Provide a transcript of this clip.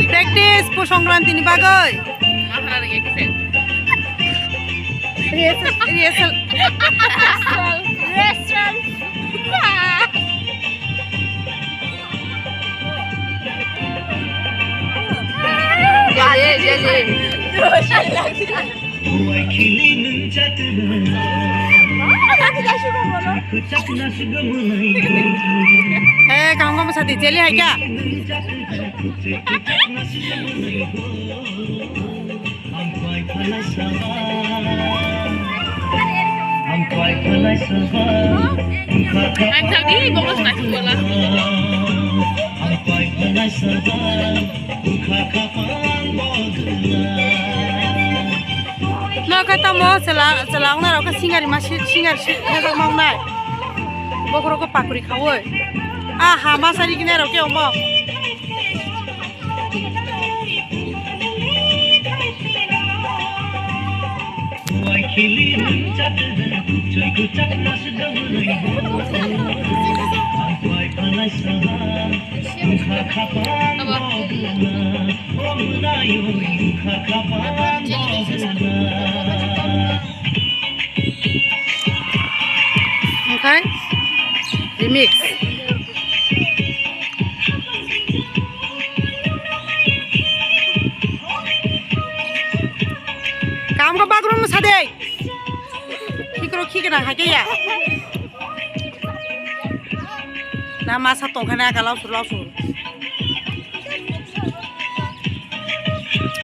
practice po Sankranti ni bagai rehearsal kamu kamu sati jeli hai kya Tadi bagus nak sekolah. Nah kata mau selang na rok singar masih singar hezak mau nai bokro ko pakuri khawoi ha masari kine rok ke omo Okay, remix. Kamu ke background mu sadai? Kikro kikna hake ya. Nama satu kana kalau sur.